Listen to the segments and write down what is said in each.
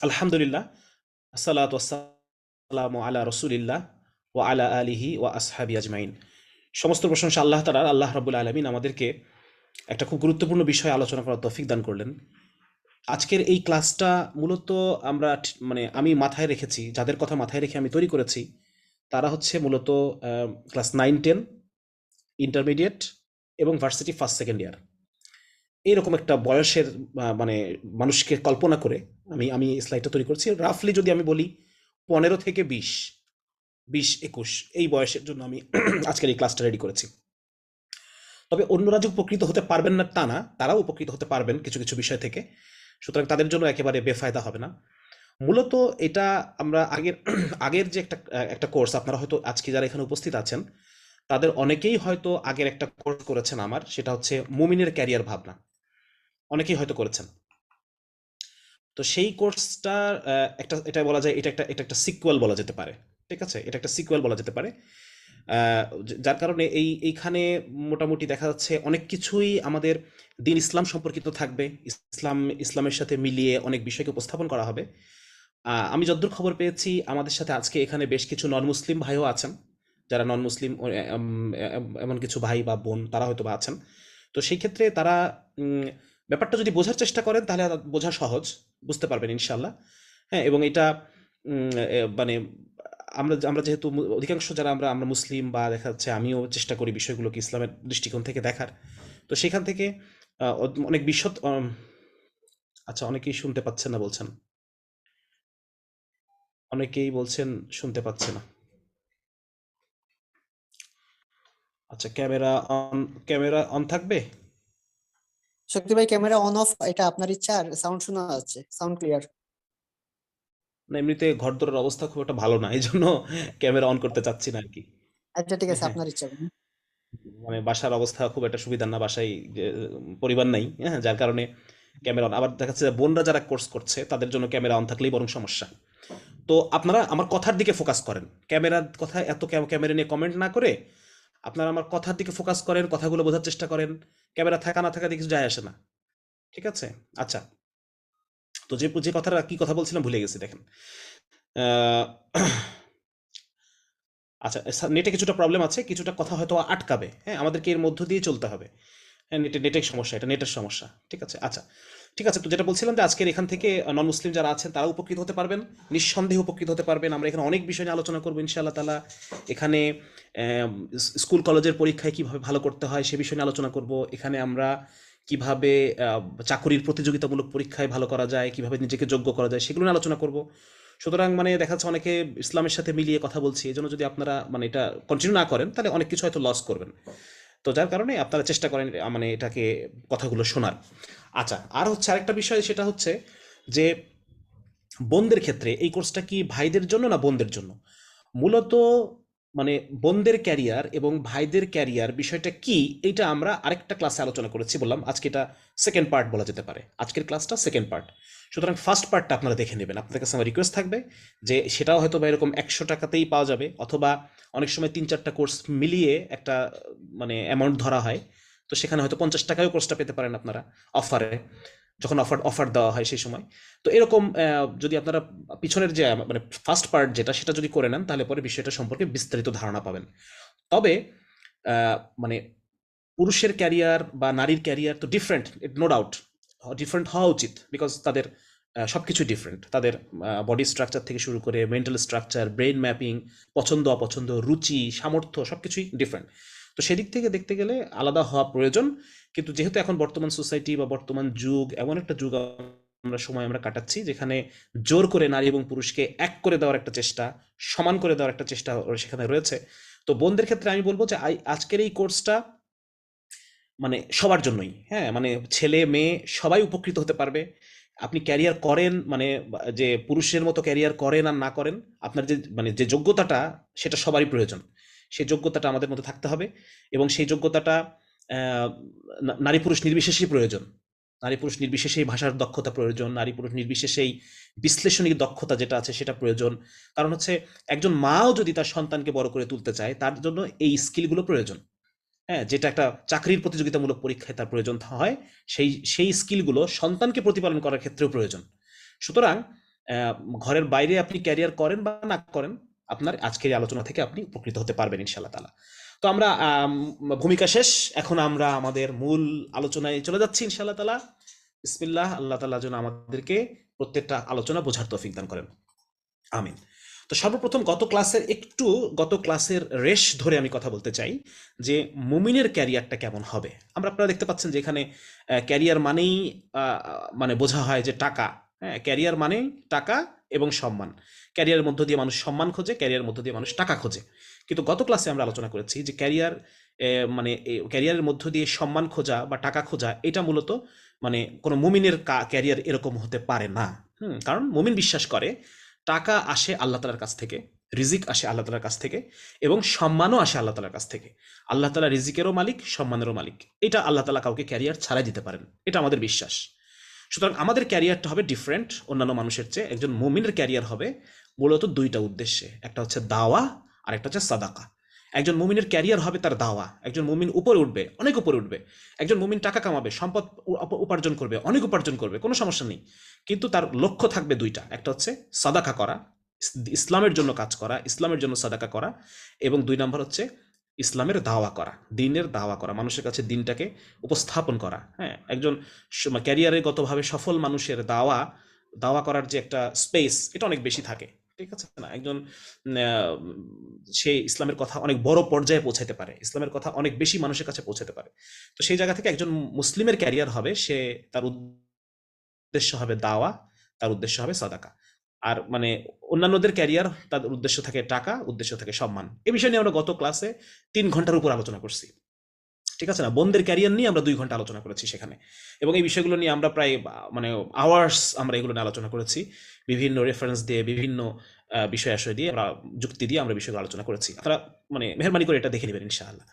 আলহামদুলিল্লাহ। আসসালাতু ওয়াসসালামু আলা রাসূলিল্লাহ ওয়া আলা আলিহি ওয়া আসহাবি আজমাইন। সমস্ত প্রশংসা আল্লাহ তাআলার। আল্লাহ রাব্বুল আলামিন আমাদেরকে একটা খুব গুরুত্বপূর্ণ বিষয় আলোচনা করার তৌফিক দান করলেন। আজকের এই ক্লাসটা মূলত আমরা মানে আমি মাথায় রেখেছি, যাদের কথা মাথায় রেখে আমি তৈরি করেছি, তারা হচ্ছে মূলত ক্লাস 9-10, ইন্টারমিডিয়েট এবং ভার্সিটি ফার্স্ট সেকেন্ড ইয়ার। এইরকম একটা বয়সের মানে মানুষকে কল্পনা করে আমি আমি স্লাইডটা তৈরি করছি। রাফলি যদি আমি বলি 15 থেকে 20, 21 এই বয়সের জন্য আমি আজকের এই ক্লাসটা রেডি করেছি। তবে অন্যরা যে উপকৃত হতে পারবেন না তা না, তারাও উপকৃত হতে পারবেন কিছু কিছু বিষয় থেকে। সুতরাং তাদের জন্য একেবারে বেফায়দা হবে না। মূলত এটা আমরা আগের আগের যে একটা একটা কোর্স, আপনারা হয়তো আজকে যারা এখানে উপস্থিত আছেন তাদের অনেকেই হয়তো আগের একটা কোর্স করেছেন আমার, সেটা হচ্ছে মুমিনের ক্যারিয়ার ভাবনা। অনেকেই হয়তো করেছেন। তো সেই কোর্সটার একটা, এটা বলা যায় এটা একটা সিকুয়েল বলা যেতে পারে। ঠিক আছে, এটা একটা সিকুয়েল বলা যেতে পারে। যার কারণে এইখানে মোটামুটি দেখা যাচ্ছে অনেক কিছুই আমাদের দিন ইসলাম সম্পর্কিত থাকবে। ইসলামের সাথে মিলিয়ে অনেক বিষয়কে উপস্থাপন করা হবে। আমি যতদূর খবর পেয়েছি আমাদের সাথে আজকে এখানে বেশ কিছু নন মুসলিম ভাইও আছেন, যারা নন মুসলিম এমন কিছু ভাই বা বোন তারা হয়তো বা আছেন। তো সেই ক্ষেত্রে তারা ব্যাপারটা যদি বোঝার চেষ্টা করেন তাহলে বোঝা সহজ, বুঝতে পারবেন ইনশাল্লাহ। হ্যাঁ, এবং এটা মানে আমরা আমরা যেহেতু অধিকাংশ যারা আমরা আমরা মুসলিম, বা দেখা যাচ্ছে আমিও চেষ্টা করি বিষয়গুলোকে ইসলামের দৃষ্টিকোণ থেকে দেখার। তো সেখান থেকে অনেক বিশদ আচ্ছা, অনেকেই শুনতে পাচ্ছেন না বলছেন, অনেকেই বলছেন শুনতে পাচ্ছে না। আচ্ছা, ক্যামেরা অন থাকবে। শক্তি ভাই, ক্যামেরা অন অফ এটা আপনার ইচ্ছা, আর সাউন্ড শোনা যাচ্ছে, সাউন্ড ক্লিয়ার। না, এমনিতে ঘরদোরের অবস্থা খুব একটা ভালো না, এই জন্য ক্যামেরা অন করতে চাচ্ছি না আর কি। আচ্ছা ঠিক আছে, হ্যাঁ, আপনার ইচ্ছা ভাই। মানে বাসার অবস্থা খুব একটা সুবিধার না, বাসায় পরিবার নাই, হ্যাঁ, যার কারণে ক্যামেরা অন। আবার দেখা যাচ্ছে যে বোনরা যারা কোর্স করছে তাদের জন্য ক্যামেরা অন থাকলেই বরং সমস্যা। তো আপনারা আমার কথার দিকে ফোকাস করেন, ক্যামেরার কথা এত ক্যামেরা নিয়ে কমেন্ট না করে আপনারা আমার কথার দিকে ফোকাস করেন, কথাগুলো বোঝার চেষ্টা করেন। ক্যামেরা থাকা না থাকা দিয়ে কিছু যায় আসে না। ঠিক আছে? আচ্ছা, তো যে যে কথাটা কি কথা বলছিলাম ভুলে গেছি, দেখেন। আহ, আচ্ছা, নেটে কিছুটা প্রবলেম আছে, কিছুটা কথা হয়তো আটকাবে। হ্যাঁ, আমাদেরকে এর মধ্য দিয়ে চলতে হবে। হ্যাঁ, নেটের সমস্যা, এটা নেটের সমস্যা। ঠিক আছে, আচ্ছা, ঠিক আছে। তো যেটা বলছিলাম যে আজকের এখান থেকে নন মুসলিম যারা আছেন তারা উপকৃত হতে পারবেন, নিঃসন্দেহে উপকৃত হতে পারবেন। আমরা এখানে অনেক বিষয় নিয়ে আলোচনা করবো ইনশাআল্লাহ তাআলা। এখানে স্কুল কলেজের পরীক্ষায় কিভাবে ভালো করতে হয় সে বিষয় নিয়ে আলোচনা করব। এখানে আমরা কিভাবে চাকুরির প্রতিযোগিতামূলক পরীক্ষায় ভালো করা যায়, কিভাবে নিজেকে যোগ্য করা যায় সেগুলো নিয়ে আলোচনা করব। সুতরাং মানে দেখা যাচ্ছে অনেকে ইসলামের সাথে মিলিয়ে কথা বলছি, এই জন্য যদি আপনারা মানে এটা কন্টিনিউ না করেন তাহলে অনেক কিছু হয়তো লস করবেন। তো যার কারণে আপনারা চেষ্টা করেন মানে এটাকে কথাগুলো শোনার। আচ্ছা, আর হচ্ছে আরেকটা বিষয়, সেটা হচ্ছে যে বোনদের ক্ষেত্রে এই কোর্সটা কি ভাইদের জন্য না বোনদের জন্য? মূলত মানে বোনদের ক্যারিয়ার এবং ভাইদের ক্যারিয়ার বিষয়টা কি, এটা আমরা আরেকটা ক্লাসে আলোচনা করেছি, বললাম আজকে এটা সেকেন্ড পার্ট বলা যেতে পারে। আজকের ক্লাসটা সেকেন্ড পার্ট। সুতরাং ফার্স্ট পার্টটা আপনারা দেখে নেবেন। আপনাদের কাছে আমার রিকোয়েস্ট থাকবে যে সেটাও হয়তো বা এরকম 100 টাকাতেই পাওয়া যাবে, অথবা অনেক সময় 3-4টা কোর্স মিলিয়ে একটা মানে অ্যামাউন্ট ধরা হয়। তো সেখানে হয়তো 50 টাকায়ও কোর্সটা পেতে পারেন আপনারা, অফারে, যখন অফার অফার দেওয়া হয় সেই সময়। তো এরকম যদি আপনারা পিছনের যে মানে ফার্স্ট পার্ট যেটা, সেটা যদি করে নেন তাহলে পরে বিষয়টা সম্পর্কে বিস্তারিত ধারণা পাবেন। তবে মানে পুরুষের ক্যারিয়ার বা নারীর ক্যারিয়ার তো ডিফারেন্ট, নো ডাউট ডিফারেন্ট হওয়া উচিত, বিকজ তাদের সব কিছু ডিফারেন্ট। তাদের বডি স্ট্রাকচার থেকে শুরু করে মেন্টাল স্ট্রাকচার, ব্রেন ম্যাপিং, পছন্দ অপছন্দ, রুচি, সামর্থ্য সব কিছুই ডিফারেন্ট। তো সেদিক থেকে দেখতে গেলে আলাদা হওয়া প্রয়োজন। কিন্তু যেহেতু এখন বর্তমান সোসাইটি বা বর্তমান যুগ এমন একটা যুগ আমরা কাটাচ্ছি যেখানে জোর করে নারী এবং পুরুষকে এক করে দেওয়ার একটা চেষ্টা, সমান করে দেওয়ার একটা চেষ্টা সেখানে রয়েছে। তো বোনদের ক্ষেত্রে আমি বলবো যে আজকের এই কোর্সটা মানে সবার জন্যই, হ্যাঁ, মানে ছেলে মেয়ে সবাই উপকৃত হতে পারবে। আপনি ক্যারিয়ার করেন মানে যে পুরুষের মতো ক্যারিয়ার করেন আর না করেন, আপনার যে মানে যে যোগ্যতাটা, সেটা সবারই প্রয়োজন। সেই যোগ্যতাটা আমাদের মধ্যে থাকতে হবে, এবং সেই যোগ্যতাটা নারী পুরুষ নির্বিশেষেই প্রয়োজন। নারী পুরুষ নির্বিশেষেই ভাষার দক্ষতা প্রয়োজন, নারী পুরুষ নির্বিশেষেই বিশ্লেষণী দক্ষতা যেটা আছে সেটা প্রয়োজন। কারণ হচ্ছে একজন মাও যদি তার সন্তানকে বড় করে তুলতে চায় তার জন্য এই স্কিলগুলো প্রয়োজন। হ্যাঁ, যেটা একটা চাকরির প্রতিযোগিতামূলক পরীক্ষায় তার প্রয়োজন হয়, সেই সেই স্কিলগুলো সন্তানকে প্রতিপালন করার ক্ষেত্রেও প্রয়োজন। সুতরাং ঘরের বাইরে আপনি ক্যারিয়ার করেন বা না করেন, আপনার আজকের এই আলোচনা থেকে আপনি উপকৃত হতে পারবেন ইনশাআল্লাহ তাআলা। তো আমরা ভূমিকা শেষ, এখন আমরা আমাদের মূল আলোচনায় চলে যাচ্ছি ইনশাআল্লাহ তাআলা। বিসমিল্লাহ, আল্লাহ তাআলা যেন আমাদেরকে প্রত্যেকটা আলোচনা বোঝার তৌফিক দান করেন, আমিন। তো সর্বপ্রথম গত ক্লাসের রেশ ধরে আমি কথা বলতে চাই যে মুমিনের ক্যারিয়ারটা কেমন হবে। আপনারা দেখতে পাচ্ছেন যে এখানে ক্যারিয়ার মানেই মানে বোঝা হয় যে টাকা। হ্যাঁ, ক্যারিয়ার মানেই টাকা এবং সম্মান। ক্যারিয়ারের মধ্য দিয়ে মানুষ সম্মান খোঁজে, ক্যারিয়ারের মধ্য দিয়ে মানুষ টাকা খোঁজে। কিন্তু গত ক্লাসে আমরা আলোচনা করেছি যে মানে ক্যারিয়ারের মধ্য দিয়ে সম্মান খোঁজা বা টাকা খোঁজা এটা মূলত মানে কোনো মুমিনের ক্যারিয়ার এরকম হতে পারে না। কারণ মুমিন বিশ্বাস করে টাকা আসে আল্লাহ তালার কাছ থেকে, রিজিক আসে আল্লাহ তালার কাছ থেকে, এবং সম্মানও আসে আল্লাহ তালার কাছ থেকে। আল্লাহ তালা রিজিকেরও মালিক, সম্মানেরও মালিক। এটা আল্লাহ তালা কাউকে ক্যারিয়ার ছাড়াই দিতে পারেন, এটা আমাদের বিশ্বাস। সুতরাং আমাদের ক্যারিয়ারটা হবে ডিফারেন্ট অন্যান্য মানুষের চেয়ে। একজন মুমিনের ক্যারিয়ার হবে মূলত দুইটা উদ্দেশ্যে, একটা হচ্ছে দাওয়া আর একটা হচ্ছে সাদাকা। একজন মুমিনের ক্যারিয়ার হবে তার দাওয়া। একজন মুমিন উপরে উঠবে, অনেক উপরে উঠবে। একজন মুমিন টাকা কামাবে, সম্পদ উপার্জন করবে, অনেক উপার্জন করবে, কোনো সমস্যা নেই। কিন্তু তার লক্ষ্য থাকবে দুইটা, একটা হচ্ছে সাদাকা করা, ইসলামের জন্য কাজ করা, ইসলামের জন্য সাদাকা করা, এবং দুই নম্বর হচ্ছে ইসলামের দাওয়া করা, দিনের দাওয়া করা, মানুষের কাছে দিনটাকে উপস্থাপন করা। হ্যাঁ, একজন ক্যারিয়ারে গতভাবে সফল মানুষের দাওয়া করার যে একটা স্পেস, এটা অনেক বেশি থাকে। ঠিক আছে না? একজন সে ইসলামের কথা অনেক বড় পর্যায়ে পৌঁছাতে পারে, ইসলামের কথা অনেক বেশি মানুষের কাছে পৌঁছাতে পারে। তো সেই জায়গা থেকে একজন মুসলিমের ক্যারিয়ার হবে, সে তার উদ্দেশ্য হবে দাওয়া, তার উদ্দেশ্য হবে সাদাকা। আর মানে অন্যান্যদের ক্যারিয়ার, তাদের উদ্দেশ্য থাকে টাকা, উদ্দেশ্য থাকে সম্মান। এই বিষয় নিয়ে আমরা গত ক্লাসে 3 ঘন্টার উপর আলোচনা করছি। ঠিক আছে না? বোনদের ক্যারিয়ার নিয়ে আমরা 2 ঘন্টা আলোচনা করেছি সেখানে, এবং এই বিষয়গুলো নিয়ে আমরা প্রায় মানে আওয়ার্স আমরা এগুলো নিয়ে আলোচনা করেছি, বিভিন্ন রেফারেন্স দিয়ে, বিভিন্ন বিষয় আশয় দিয়ে, আমরা যুক্তি দিয়ে আমরা বিষয়গুলো আলোচনা করেছি। আপনারা মানে মেহরবানি করে এটা দেখে নেবেন ইনশাআল্লাহ।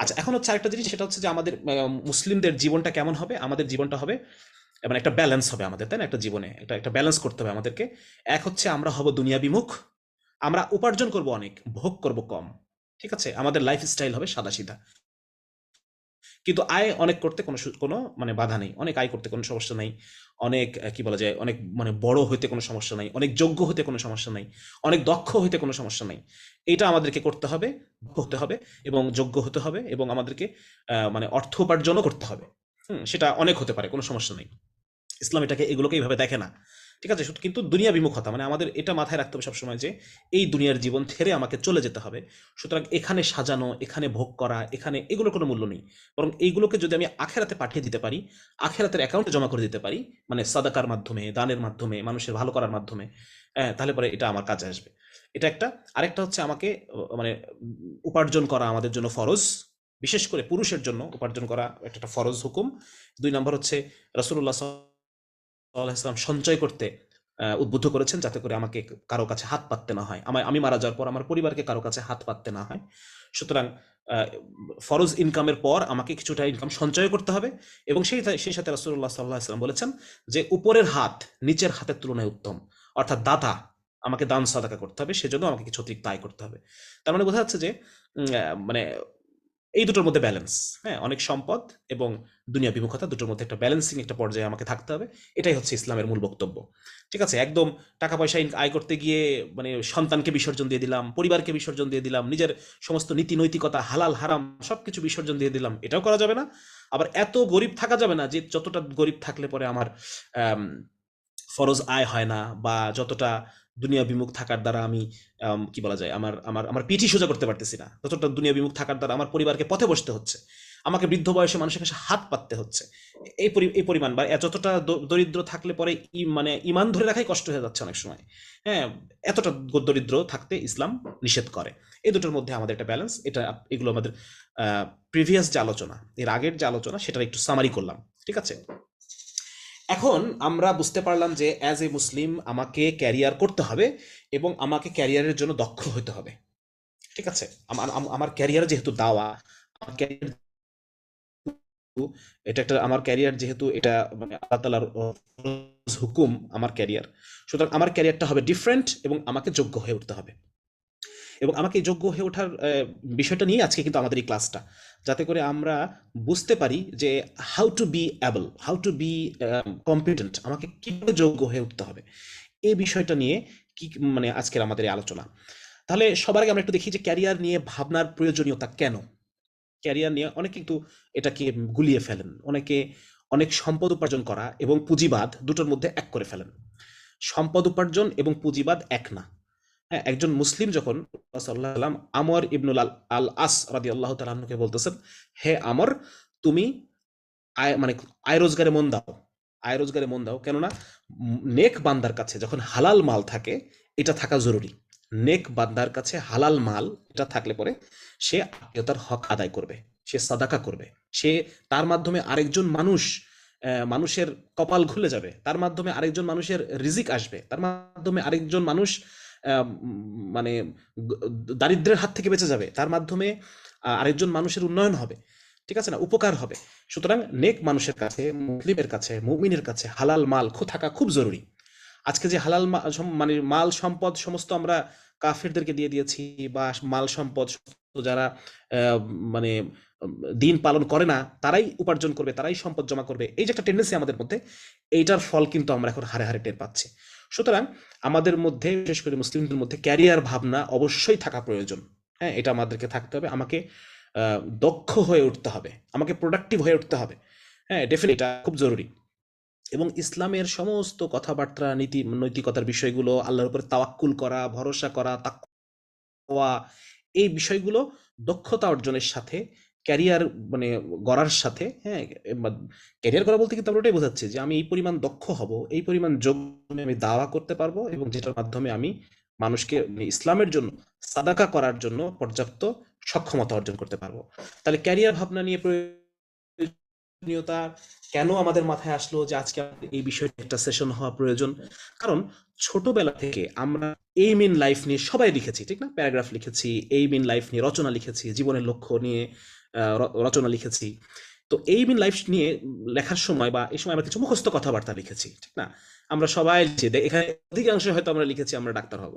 আচ্ছা, এখন হচ্ছে আরেকটা জিনিস, সেটা হচ্ছে যে আমাদের মুসলিমদের জীবনটা কেমন হবে। আমাদের জীবনটা হবে মানে একটা ব্যালেন্স হবে আমাদের, তাই না? একটা জীবনে একটা ব্যালেন্স করতে হবে আমাদেরকে। এক হচ্ছে আমরা হব দুনিয়া বিমুখ, আমরা উপার্জন করব অনেক, ভোগ করব কম। ঠিক আছে, আমাদের লাইফ স্টাইল হবে সাদাসিধা, কিন্তু আয় অনেক করতে কোনো মানে বাধা নেই, অনেক আয় করতে কোনো সমস্যা নাই, অনেক কি বলা যায়, অনেক মানে বড় হইতে কোনো সমস্যা নাই, অনেক যোগ্য হতে কোনো সমস্যা নাই, অনেক দক্ষ হইতে কোনো সমস্যা নাই। এটা আমাদেরকে করতে হবে, হতে হবে, এবং যোগ্য হতে হবে, এবং আমাদেরকে মানে অর্থ উপার্জনও করতে হবে। সেটা অনেক হতে পারে, কোনো সমস্যা নেই। ইসলাম এগুলোকে এইভাবে দেখে না। ঠিক আছে, কিন্তু দুনিয়া বিমুখতা মানে আমাদের এটা মাথায় রাখতে হবে সবসময় যে এই দুনিয়ার জীবন ছেড়ে আমাকে চলে যেতে হবে। সুতরাং এখানে সাজানো, এখানে ভোগ করা, এখানে এগুলোর কোনো মূল্য নেই। বরং এইগুলোকে যদি আমি আখেরাতে পাঠিয়ে দিতে পারি, আখেরাতের অ্যাকাউন্টে জমা করে দিতে পারি, মানে সাদাকার মাধ্যমে, দানের মাধ্যমে, মানুষের ভালো করার মাধ্যমে, তাহলে পরে এটা আমার কাজে আসবে। এটা একটা। আরেকটা হচ্ছে আমাকে মানে উপার্জন করা আমাদের জন্য ফরজ, বিশেষ করে পুরুষের জন্য উপার্জন করা একটা ফরজ হুকুম। 2 নম্বর হচ্ছে রাসূলুল্লাহ সাল্লাম সঞ্চয় করতে উদ্বুদ্ধ করেছেন, যাতে করে আমাকে কারো কাছে হাত পাততে না হয়, আমি মারা যাওয়ার পর আমার পরিবারকে কারো কাছে হাত পাততে না হয়। সুতরাং ফরজ ইনকামের পর আমাকে কিছুটা ইনকাম সঞ্চয় করতে হবে, এবং সেই সাথে রাসূলুল্লাহ সাল্লাল্লাহু আলাইহি ওয়াসাল্লাম বলেছেন যে উপরের হাত নিচের হাতের তুলনায় উত্তম, অর্থাৎ দাতা আমাকে দান সাদাকা করতে হবে, সেজন্য আমাকে কিছু অতিরিক্ত আয় করতে হবে। তার মানে বোঝা যাচ্ছে যে মানে এই দুটোর মধ্যে ব্যালেন্স, হ্যাঁ, অনেক সম্পদ এবং দুনিয়া বিমুখতা, দুটোর মধ্যে একটা ব্যালেন্সিং একটা পর্যায়ে আমাকে থাকতে হবে। এটাই হচ্ছে ইসলামের মূল বক্তব্য। ঠিক আছে, একদম টাকা পয়সা আয় করতে গিয়ে মানে সন্তানকে বিসর্জন দিয়ে দিলাম, পরিবারকে বিসর্জন দিয়ে দিলাম, নিজের সমস্ত নীতি নৈতিকতা, হালাল হারাম সবকিছু বিসর্জন দিয়ে দিলাম, এটাও করা যাবে না। আবার এত গরিব থাকা যাবে না যে যতটা গরিব থাকলে পরে আমার ফরজ আয় হয় না, বা যতটা দুনিয়া বিমুখ থাকার দ্বারা আমি কি বলা যায়, আমার আমার আমার পিঠি সোজা করতে পারতেছি না, ততটা দুনিয়া বিমুখ থাকার দ্বারা আমার পরিবারকে পথে বসতে হচ্ছে, আমাকে বৃদ্ধ বয়সে মানুষের কাছে হাত পাততে হচ্ছে। এই পরিমাণ বা যতটা দরিদ্র থাকলে পরে মানে ইমান ধরে রাখাই কষ্ট হয়ে যাচ্ছে অনেক সময়। হ্যাঁ, এতটা দরিদ্র থাকতে ইসলাম নিষেধ করে। এই দুটোর মধ্যে আমাদের একটা ব্যালেন্স, এগুলো আমাদের প্রিভিয়াস যে আলোচনা, এর আগের যে আলোচনা, সেটা একটু সামারি করলাম। ঠিক আছে, এখন আমরা বুঝতে পারলাম যে অ্যাজ এ মুসলিম আমাকে ক্যারিয়ার করতে হবে, এবং আমাকে ক্যারিয়ারের জন্য দক্ষ হতে হবে। ঠিক আছে, আমার ক্যারিয়ার যেহেতু দাওয়া, আমার ক্যারিয়ার আমার ক্যারিয়ার যেহেতু এটা মানে আল্লাহ তাআলার হুকুম, আমার ক্যারিয়ার, সুতরাং আমার ক্যারিয়ারটা হবে ডিফারেন্ট, এবং আমাকে যোগ্য হয়ে উঠতে হবে। এবং আমাকে যোগ্য হয়ে ওঠার বিষয়টা নিয়ে আজকে কিন্তু আমাদের এই ক্লাসটা, যাতে করে আমরা বুঝতে পারি যে how to be able, how to B competent, আমাকে কীভাবে যোগ্য হয়ে উঠতে হবে। এই বিষয়টা নিয়ে কি মানে আজকের আমাদের এই আলোচনা। তাহলে সবার আগে আমরা একটু দেখি যে ক্যারিয়ার নিয়ে ভাবনার প্রয়োজনীয়তা কেন। ক্যারিয়ার নিয়ে অনেকে কিন্তু এটাকে গুলিয়ে ফেলেন, অনেকে অনেক সম্পদ উপার্জন করা এবং পুঁজিবাদ দুটোর মধ্যে এক করে ফেলেন। সম্পদ উপার্জন এবং পুঁজিবাদ এক না। হ্যাঁ, একজন মুসলিম যখন রাসূলুল্লাহ সাল্লাল্লাহু আলাইহি ওয়াসাল্লাম আমর ইবনুল আল আস রাদিয়াল্লাহু তাআলা আনহুকে বলতেছেন, হে আমর, তুমি আয় মানে আয় রোজগারে মন দাও, আয় রোজগারে মন দাও, কেননা নেক বান্দার কাছে যখন হালাল মাল থাকে এটা থাকা জরুরি। নেক বান্দার কাছে হালাল মাল এটা থাকলে পরে সে আত্মীয়তার হক আদায় করবে, সে সাদাকা করবে, সে তার মাধ্যমে আরেকজন মানুষ মানুষের কপাল খুলে যাবে, তার মাধ্যমে আরেকজন মানুষের রিজিক আসবে, তার মাধ্যমে আরেকজন মানুষ মানে দারিদ্রের হাত থেকে বেঁচে যাবে, তার মাধ্যমে আরেকজন মানুষের উন্নয়ন হবে, ঠিক আছে না, উপকার হবে। সুতরাং নেক মানুষের কাছে, মুসলিমের কাছে, মুমিনের কাছে হালাল মাল থাকা খুব জরুরি। আজকে যে হালাল মানে মাল সম্পদ সমস্ত আমরা কাফেরদেরকে দিয়ে দিয়েছি, বা মাল সম্পদ যারা মানে দিন পালন করে না তারাই উপার্জন করবে, তারাই সম্পদ জমা করবে, এই যে একটা টেন্ডেন্সি আমাদের মধ্যে, এইটার ফল কিন্তু আমরা এখন হারে হারে টের পাচ্ছি। সুতরাং আমাদের মধ্যে, বিশেষ করে মুসলিমদের মধ্যে ক্যারিয়ার ভাবনা অবশ্যই থাকা প্রয়োজন। হ্যাঁ, এটা আমাদেরকে থাকতে হবে। আমাকে দক্ষ হয়ে উঠতে হবে, আমাকে প্রোডাক্টিভ হয়ে উঠতে হবে। হ্যাঁ, ডেফিনেটলি এটা খুব জরুরি। এবং ইসলামের সমস্ত কথাবার্তা, নীতি নৈতিকতার বিষয়গুলো, আল্লাহর উপর তাওয়াক্কুল করা, ভরসা করা, তাকওয়া, এই বিষয়গুলো দক্ষতা অর্জনের সাথে, ক্যারিয়ার মানে গড়ার সাথে, হ্যাঁ, ক্যারিয়ার করা বলতে কিন্তু আমরা ওটাই বোঝাচ্ছি যে আমি এই পরিমাণ দক্ষ হব, এই পরিমাণ যোগ্য আমি দাওয়া করতে পারবো, এবং যেটার মাধ্যমে আমি মানুষকে ইসলামের জন্য সাদাকা করার জন্য পর্যাপ্ত সক্ষমতা অর্জন করতে পারবো। তাহলে ক্যারিয়ার ভাবনা নিয়ে প্রয়োজনীয়তা কেন আমাদের মাথায় আসলো যে আজকে এই বিষয়টা একটা সেশন হওয়া প্রয়োজন? কারণ ছোটবেলা থেকে আমরা এইম ইন লাইফ নিয়ে সবাই লিখেছি, ঠিক না? প্যারাগ্রাফ লিখেছি, এইম ইন লাইফ নিয়ে রচনা লিখেছি, জীবনের লক্ষ্য নিয়ে রচনা লিখেছি। তো এইম ইন লাইফ নিয়ে লেখার সময় বা এই সময় আমরা কিছু মুখস্থ কথাবার্তা লিখেছি, ঠিক না? আমরা সবাই এখানে অধিকাংশ হয়তো আমরা লিখেছি আমরা ডাক্তার হব,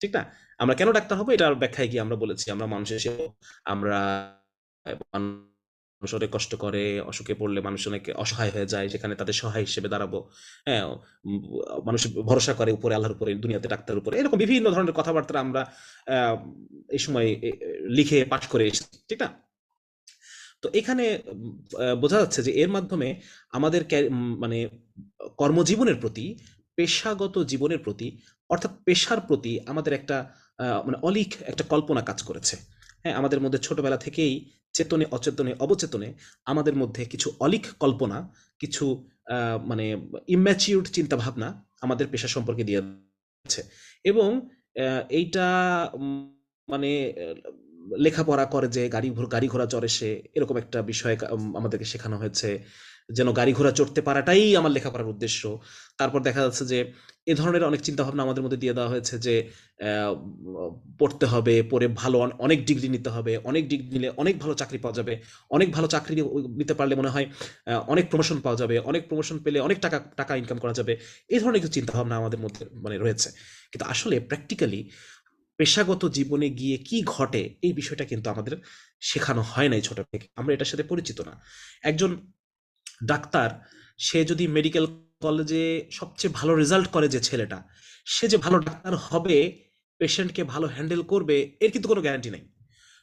ঠিক না? আমরা কেন ডাক্তার হবো এটার ব্যাখ্যায় গিয়ে আমরা বলেছি আমরা মানুষের সেবা, আমরা মানুষ অনেক কষ্ট করে, অসুখে পড়লে মানুষ অনেক অসহায় হয়ে যায়, সেখানে তাদের সহায় হিসেবে দাঁড়াবো। হ্যাঁ, মানুষ ভরসা করে উপরে, আল্লাহর উপরে, দুনিয়াতে ডাক্তারের উপরে, এরকম বিভিন্ন ধরনের কথাবার্তা আমরা এই সময় লিখে পাঠ করে এসেছি, ঠিক না? তো এখানে বোঝা যাচ্ছে যে এর মাধ্যমে আমাদের মানে কর্মজীবনের প্রতি, পেশাগত জীবনের প্রতি, অর্থাৎ পেশার প্রতি আমাদের একটা মানে অলিক একটা কল্পনা কাজ করেছে। হ্যাঁ, আমাদের মধ্যে ছোটবেলা থেকেই চেতনে, অচেতনে, অবচেতনে আমাদের মধ্যে কিছু অলিক কল্পনা, কিছু মানে ইম্যাচিউরড চিন্তা ভাবনা আমাদের পেশা সম্পর্কে দিয়ে আছে। এবং এইটা মানে লেখাপড়া করে যে গাড়ি ঘোড়া চড়ে সে, এরকম একটা বিষয় আমাদেরকে শেখানো হয়েছে, যেন গাড়ি ঘোড়া চড়তে পারাটাই আমার লেখাপড়ার উদ্দেশ্য। তারপর দেখা যাচ্ছে যে এ ধরনের অনেক চিন্তাভাবনা আমাদের মধ্যে দিয়ে দেওয়া হয়েছে যে পড়তে হবে, পড়ে ভালো অনেক ডিগ্রি নিতে হবে, অনেক ডিগ্রি নিলে অনেক ভালো চাকরি পাওয়া যাবে, অনেক ভালো চাকরি নিতে পারলে মনে হয় অনেক প্রমোশন পাওয়া যাবে, অনেক প্রমোশন পেলে অনেক টাকা ইনকাম করা যাবে। এই ধরনের কিছু চিন্তাভাবনা আমাদের মধ্যে মানে রয়েছে। কিন্তু আসলে প্র্যাকটিক্যালি পেশাগত জীবনে গিয়ে কি ঘটে এই বিষয়টা কিন্তু আমাদের শেখানো হয় নাই ছোট থেকে, আমরা এটার সাথে পরিচিত না। একজন ডাক্তার, সে যদি মেডিকেল কলেজে সবচেয়ে ভালো রেজাল্ট করে যে ছেলেটা, সে যে ভালো ডাক্তার হবে, পেশেন্টকে ভালো হ্যান্ডেল করবে, এর কিন্তু কোনো গ্যারান্টি নাই।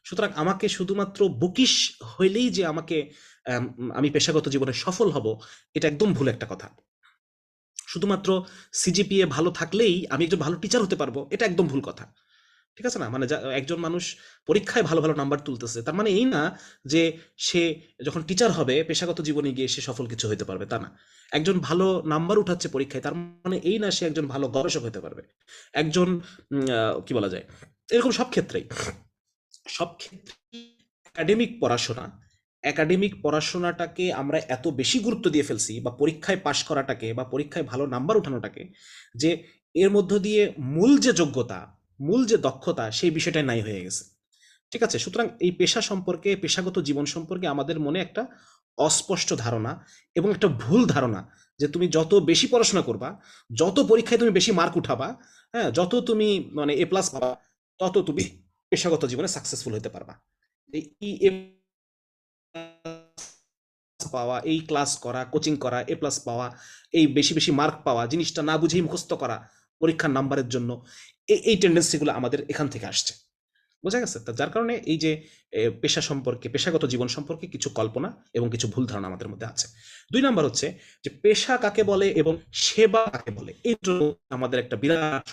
সুতরাং আমাকে শুধুমাত্র বুকিশ হইলেই যে আমাকে আমি পেশাগত জীবনে সফল হব, এটা একদম ভুল একটা কথা। শুধুমাত্র সিজিপিএ ভালো থাকলেই আমি একজন ভালো টিচার হতে পারবো, এটা একদম ভুল কথা। ঠিক আছে না? মানে একজন মানুষ পরীক্ষায় ভালো ভালো নাম্বার তুলতেছে, তার মানে এই না যে সে যখন টিচার হবে পেশাগত জীবনে গিয়ে সে সফল কিছু হতে পারবে, তা না। একজন ভালো নাম্বার উঠাচ্ছে পরীক্ষায়, তার মানে এই না সে একজন ভালো গবেষক হতে পারবে। একজন কি বলা যায়, এরকম সব ক্ষেত্রেই একাডেমিক পড়াশোনাটাকে আমরা এত বেশি গুরুত্ব দিয়ে ফেলছি, বা পরীক্ষায় পাশ করাটাকে, বা পরীক্ষায় ভালো নাম্বার উঠানোটাকে, যে এর মধ্য দিয়ে মূল যে যোগ্যতা, মূল যে দক্ষতা, সেই বিষয়টাই নাই হয়ে গেছে। ঠিক আছে? সুতরাং এই পেশা সম্পর্কে, পেশাগত জীবন সম্পর্কে আমাদের মনে একটা অস্পষ্ট ধারণা এবং একটা ভুল ধারণা যে তুমি যত বেশি পড়াশোনা করবা, যত পরীক্ষায় তুমি বেশি মার্ক উঠাবা, হ্যাঁ, যত তুমি মানে এ প্লাস পাবা, তত তুমি পেশাগত জীবনে সাকসেসফুল হতে পারবা। এই পাওয়া, এই ক্লাস করা, কোচিং করা, এ প্লাস পাওয়া, এই বেশি বেশি মার্ক পাওয়া, জিনিসটা না বুঝেই মুখস্থ করা, পরীক্ষার নাম্বারের জন্য, এই টেন্ডেন্সিগুলো আমাদের এখান থেকে আসছে। বোঝা গেছে? তা যার কারণে এই যে পেশা সম্পর্কে, পেশাগত জীবন সম্পর্কে কিছু কল্পনা এবং কিছু ভুল ধারণা আমাদের মধ্যে আছে। ২ নাম্বার হচ্ছে যে পেশা কাকে বলে এবং সেবা কাকে বলে, এই দুটোর মধ্যে আমাদের একটা বিরাট